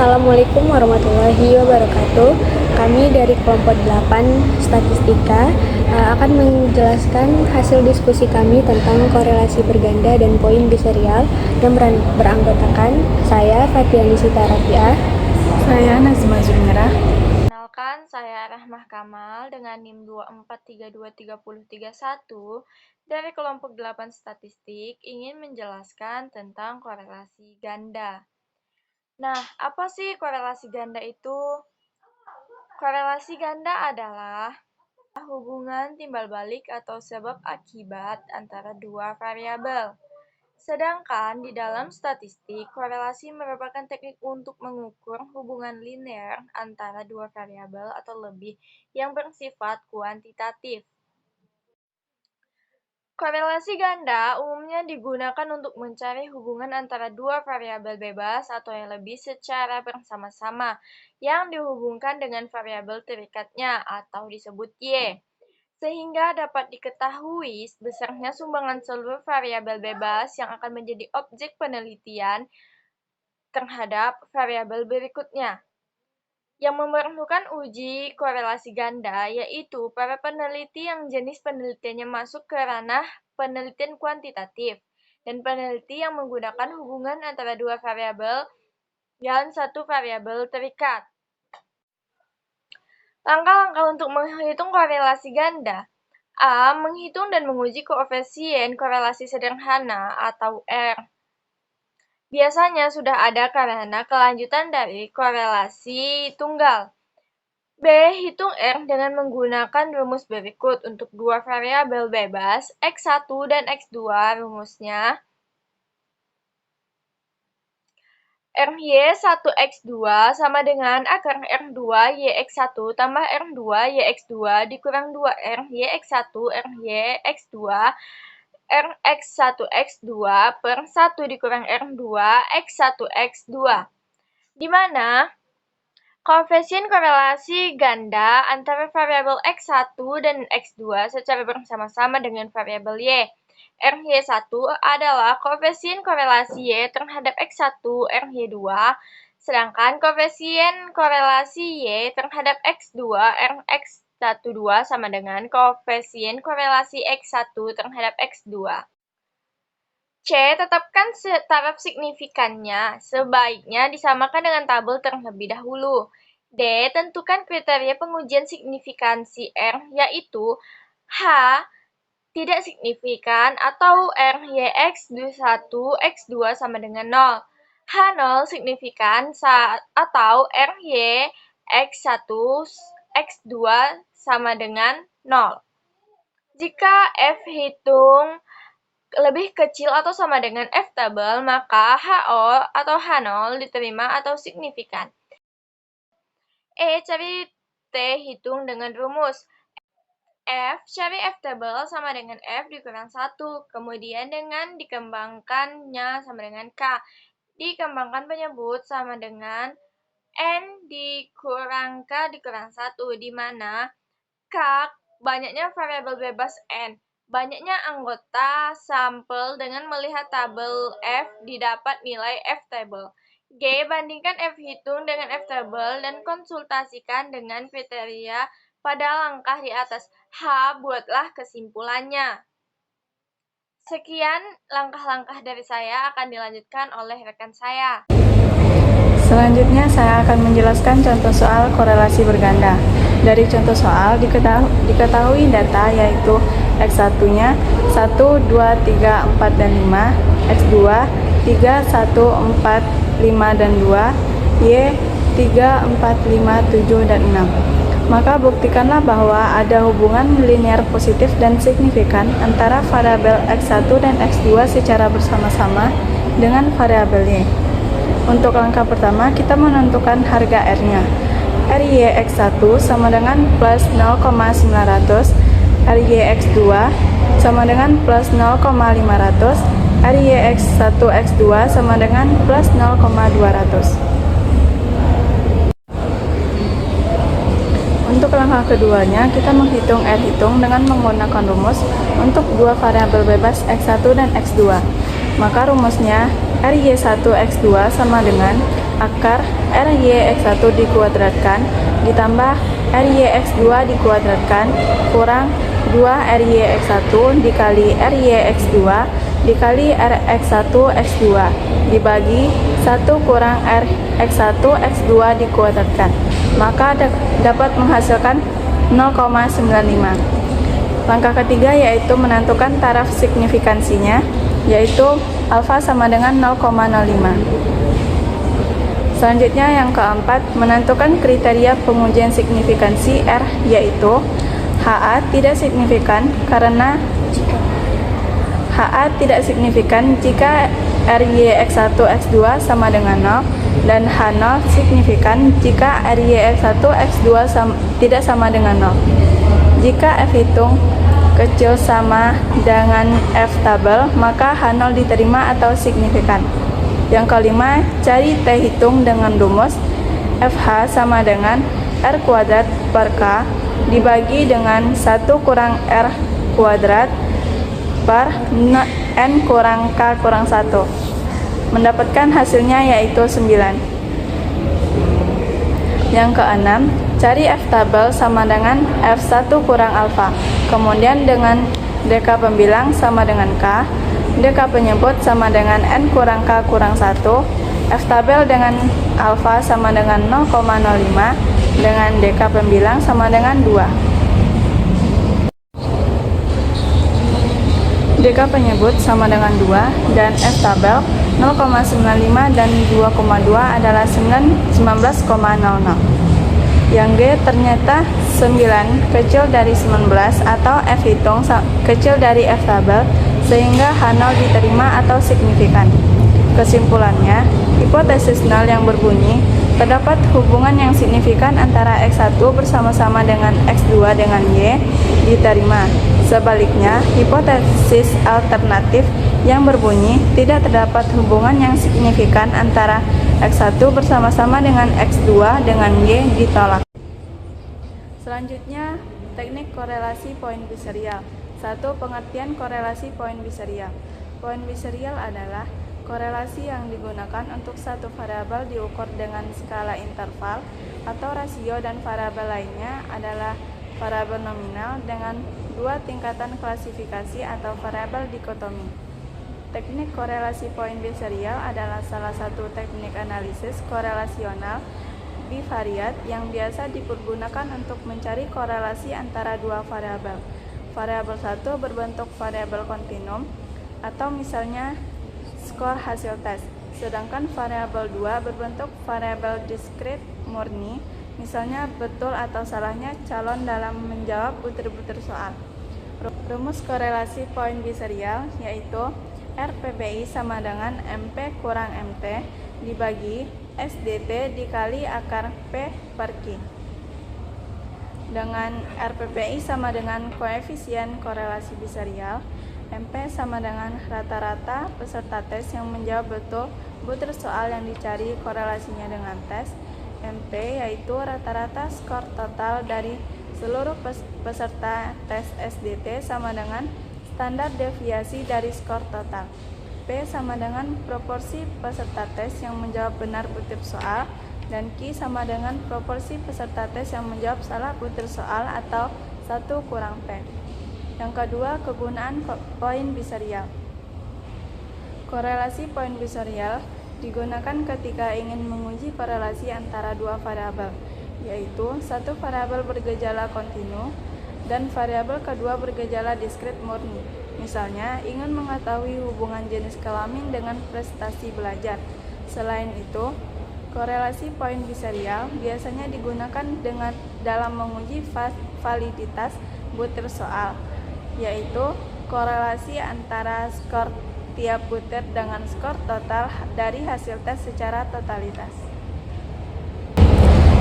Assalamualaikum warahmatullahi wabarakatuh. Kami dari kelompok 8 Statistika akan menjelaskan hasil diskusi kami tentang korelasi berganda dan poin di serial yang beranggotakan saya Fatiani Sita Rafiah, saya Nazma Zulmirah. Kenalkan, saya Rahmah Kamal dengan NIM 24323031 dari kelompok 8 Statistik ingin menjelaskan tentang korelasi ganda. Nah, apa sih korelasi ganda itu? Korelasi ganda adalah hubungan timbal balik atau sebab akibat antara dua variabel. Sedangkan di dalam statistik, korelasi merupakan teknik untuk mengukur hubungan linear antara dua variabel atau lebih yang bersifat kuantitatif. Korelasi ganda umumnya digunakan untuk mencari hubungan antara dua variabel bebas atau yang lebih secara bersama-sama yang dihubungkan dengan variabel terikatnya atau disebut Y, sehingga dapat diketahui besarnya sumbangan seluruh variabel bebas yang akan menjadi objek penelitian terhadap variabel berikutnya. Yang memerlukan uji korelasi ganda yaitu para peneliti yang jenis penelitiannya masuk ke ranah penelitian kuantitatif dan peneliti yang menggunakan hubungan antara dua variabel dan satu variabel terikat. Langkah-langkah untuk menghitung korelasi ganda. A. Menghitung dan menguji koefisien korelasi sederhana atau R. Biasanya sudah ada karena kelanjutan dari korelasi tunggal. B. Hitung R dengan menggunakan rumus berikut untuk dua variabel bebas, X1 dan X2. Rumusnya RY1X2 sama dengan akar R2 YX1 tambah R2 YX2 dikurang 2R YX1 RYX2 Rx1x2 per 1 dikurang R2 x1x2, di mana koefisien korelasi ganda antara variabel x1 dan x2 secara bersama-sama dengan variabel y. Ry1 adalah koefisien korelasi y terhadap x1 Ry2, sedangkan koefisien korelasi y terhadap x2 Rx12 sama dengan koefisien korelasi X1 terhadap X2. C. Tetapkan taraf signifikannya. Sebaiknya disamakan dengan tabel terlebih dahulu. D. Tentukan kriteria pengujian signifikansi R, yaitu H tidak signifikan atau RYX1 X2 sama dengan 0. H0 signifikan atau RYX1 X2 sama dengan 0. Jika F hitung lebih kecil atau sama dengan F tabel, maka HO atau H0 diterima atau signifikan. E. Cari T hitung dengan rumus. F cari F tabel sama dengan F dikurang 1. Kemudian dengan dikembangkannya sama dengan K. Dikembangkan penyebut sama dengan N dikurang K dikurang 1, di mana K banyaknya variabel bebas N. Banyaknya anggota sampel dengan melihat tabel F didapat nilai F table. G. Bandingkan F hitung dengan F table dan konsultasikan dengan kriteria pada langkah di atas. H. Buatlah kesimpulannya. Sekian langkah-langkah dari saya akan dilanjutkan oleh rekan saya. Selanjutnya saya akan menjelaskan contoh soal korelasi berganda. Dari contoh soal diketahui data yaitu X1-nya 1, 2, 3, 4, dan 5, X2 3, 1, 4, 5, dan 2, Y 3, 4, 5, 7, dan 6. Maka buktikanlah bahwa ada hubungan linear positif dan signifikan antara variabel X1 dan X2 secara bersama-sama dengan variabel Y. Untuk langkah pertama, kita menentukan harga R-nya. RYX1 sama dengan plus 0,900, RYX2 sama dengan plus 0,500, RYX1X2 sama dengan plus 0,200. Untuk langkah keduanya, kita menghitung R hitung dengan menggunakan rumus untuk dua variabel bebas X1 dan X2. Maka rumusnya RY1X2 sama dengan akar RYX1 dikuadratkan ditambah RYX2 dikuadratkan kurang 2 RYX1 dikali RYX2 dikali RX1X2 dibagi 1 kurang RX1X2 dikuadratkan. Maka dapat menghasilkan 0,95. Langkah ketiga yaitu menentukan taraf signifikansinya, yaitu alfa sama dengan 0,05. Selanjutnya yang keempat, menentukan kriteria pengujian signifikansi R, yaitu HA tidak signifikan karena HA tidak signifikan jika RYX1X2 sama dengan 0 dan H0 signifikan jika RYX1X2 tidak sama dengan 0. Jika F hitung kecil sama dengan F tabel, maka H0 diterima atau signifikan. Yang kelima, cari T hitung dengan rumus FH sama dengan R kuadrat per K dibagi dengan 1 kurang R kuadrat per N kurang K kurang 1. Mendapatkan hasilnya yaitu 9. Yang keenam, cari F tabel sama dengan F1 kurang alfa. Kemudian dengan DK pembilang sama dengan K, DK penyebut sama dengan N kurang K kurang 1, F tabel dengan alfa sama dengan 0,05, dengan DK pembilang sama dengan 2. DK penyebut sama dengan 2 dan F tabel 0,95 dan 2,2 adalah 19,00. Yang G ternyata 9 kecil dari 19 atau F hitung kecil dari F tabel sehingga H0 diterima atau signifikan. Kesimpulannya, hipotesis nol yang berbunyi terdapat hubungan yang signifikan antara X1 bersama-sama dengan X2 dengan Y diterima. Sebaliknya, hipotesis alternatif yang berbunyi tidak terdapat hubungan yang signifikan antara X1 bersama-sama dengan X2 dengan Y ditolak. Selanjutnya, teknik korelasi poin biserial. 1. Pengertian korelasi poin biserial. Poin biserial adalah korelasi yang digunakan untuk satu variabel diukur dengan skala interval atau rasio dan variabel lainnya adalah variabel nominal dengan dua tingkatan klasifikasi atau variabel dikotomi. Teknik korelasi poin biserial adalah salah satu teknik analisis korelasional bivariat yang biasa dipergunakan untuk mencari korelasi antara dua variabel. Variabel 1 berbentuk variabel kontinum atau misalnya skor hasil tes, sedangkan variabel 2 berbentuk variabel diskrit murni, misalnya betul atau salahnya calon dalam menjawab butir-butir soal. Rumus korelasi poin biserial yaitu RPBI sama dengan MP kurang MT dibagi SDT dikali akar P per Q. Dengan RPBI sama dengan koefisien korelasi biserial, MP sama dengan rata-rata peserta tes yang menjawab betul butir soal yang dicari korelasinya dengan tes. MP yaitu rata-rata skor total dari seluruh peserta tes SDT sama dengan standar deviasi dari skor total. P sama dengan proporsi peserta tes yang menjawab benar butir soal, dan Q sama dengan proporsi peserta tes yang menjawab salah butir soal atau 1 kurang P. Yang kedua, kegunaan poin biserial. Korelasi poin biserial digunakan ketika ingin menguji korelasi antara dua variabel, yaitu satu variabel bergejala kontinu dan variabel kedua bergejala diskrit murni. Misalnya, ingin mengetahui hubungan jenis kelamin dengan prestasi belajar. Selain itu, korelasi poin biserial biasanya digunakan dalam menguji validitas butir soal, yaitu korelasi antara skor tiap butir dengan skor total dari hasil tes secara totalitas.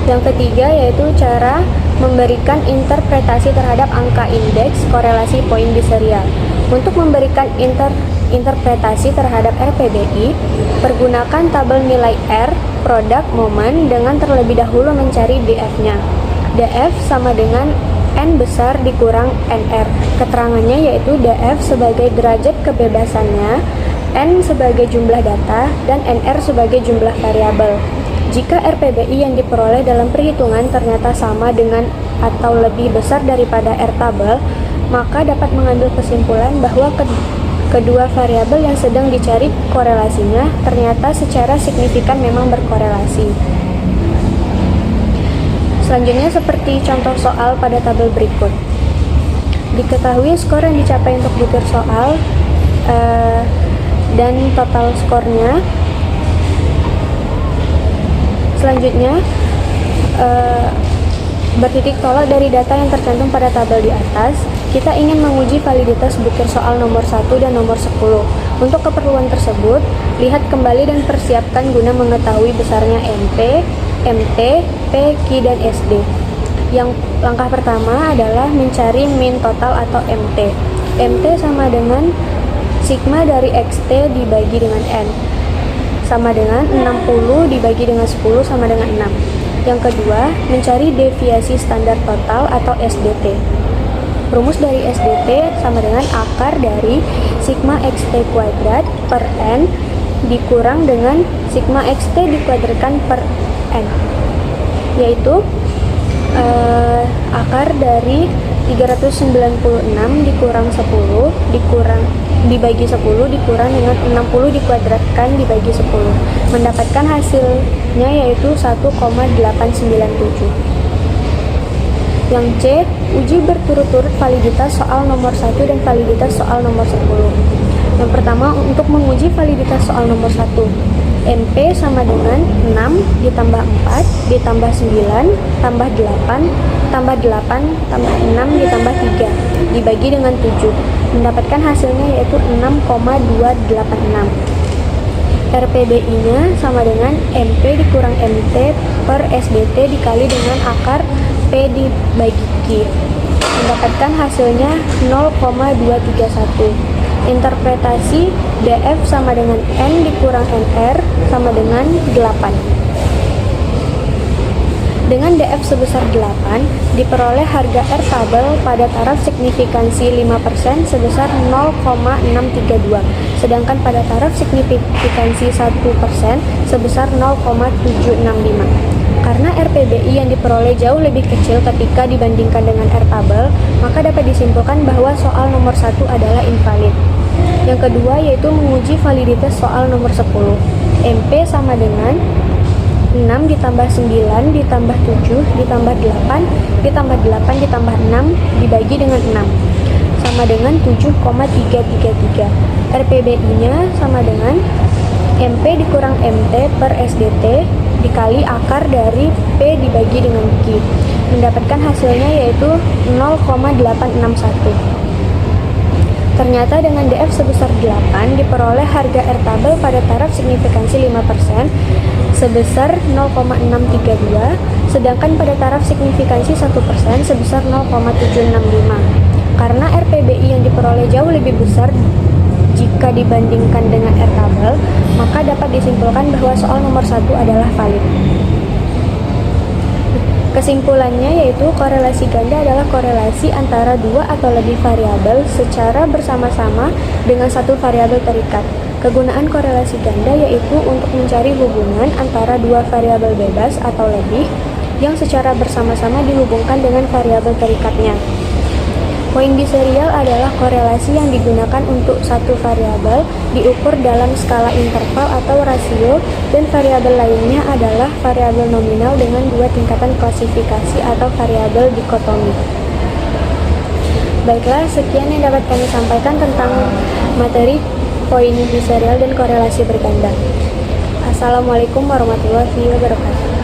Yang ketiga yaitu cara memberikan interpretasi terhadap angka indeks korelasi poin biserial. Untuk memberikan interpretasi terhadap RPBI, pergunakan tabel nilai R produk momen dengan terlebih dahulu mencari DF-nya. DF sama dengan N besar dikurang NR. Keterangannya yaitu DF sebagai derajat kebebasannya N sebagai jumlah data dan NR sebagai jumlah variabel. Jika RPBI yang diperoleh dalam perhitungan ternyata sama dengan atau lebih besar daripada R tabel, maka dapat mengambil kesimpulan bahwa kedua variabel yang sedang dicari korelasinya ternyata secara signifikan memang berkorelasi. Selanjutnya seperti contoh soal pada tabel berikut. Diketahui skor yang dicapai untuk butir soal dan total skornya. Selanjutnya bertitik tolak dari data yang tercantum pada tabel di atas. Kita ingin menguji validitas butir soal nomor 1 dan nomor 10. Untuk keperluan tersebut, lihat kembali dan persiapkan guna mengetahui besarnya MP, MT, P, Q, dan SD. Yang langkah pertama adalah mencari min total atau MT. MT sama dengan sigma dari XT dibagi dengan N, sama dengan 60 dibagi dengan 10 sama dengan 6. Yang kedua, mencari deviasi standar total atau SDT. Rumus dari SDT sama dengan akar dari sigma XT kuadrat per N dikurang dengan sigma XT dikuadratkan per N, yaitu akar dari 396 dikurang 10 dibagi 10 dikurang dengan 60 dikuadratkan dibagi 10, mendapatkan hasilnya yaitu 1,897. Yang C, uji berturut-turut validitas soal nomor 1 dan validitas soal nomor 10. Yang pertama, untuk menguji validitas soal nomor 1, MP sama dengan 6 ditambah 4 ditambah 9 tambah 8 tambah 8 tambah 6 ditambah 3 dibagi dengan 7, mendapatkan hasilnya yaitu 6,286. RPBI-nya sama dengan MP dikurang MT per SDT dikali dengan akar P dibagi Q, mendapatkan hasilnya 0,231. Interpretasi DF sama dengan N dikurang NR sama dengan 8. Dengan DF sebesar 8, diperoleh harga R tabel pada taraf signifikansi 5% sebesar 0,632, sedangkan pada taraf signifikansi 1% sebesar 0,765. Karena RPBI yang diperoleh jauh lebih kecil ketika dibandingkan dengan R tabel, maka dapat disimpulkan bahwa soal nomor 1 adalah invalid. Yang kedua yaitu menguji validitas soal nomor 10. MP sama dengan 6 ditambah 9 ditambah 7 ditambah 8 ditambah 8 ditambah 6 dibagi dengan 6 sama dengan 7,333. RPBI-nya sama dengan MP dikurang MT per SDT dikali akar dari P dibagi dengan Q, mendapatkan hasilnya yaitu 0,861. Ternyata dengan DF sebesar 8 diperoleh harga R tabel pada taraf signifikansi 5% sebesar 0,632, sedangkan pada taraf signifikansi 1% sebesar 0,765. Karena RPBI yang diperoleh jauh lebih besar jika dibandingkan dengan R tabel, maka dapat disimpulkan bahwa soal nomor 1 adalah valid. Kesimpulannya yaitu korelasi ganda adalah korelasi antara dua atau lebih variabel secara bersama-sama dengan satu variabel terikat. Kegunaan korelasi ganda yaitu untuk mencari hubungan antara dua variabel bebas atau lebih yang secara bersama-sama dihubungkan dengan variabel terikatnya. Poin di serial adalah korelasi yang digunakan untuk satu variabel diukur dalam skala interval atau rasio, dan variabel lainnya adalah variabel nominal dengan dua tingkatan klasifikasi atau variabel dikotomi. Baiklah, sekian yang dapat kami sampaikan tentang materi poin di serial dan korelasi berganda. Assalamualaikum warahmatullahi wabarakatuh.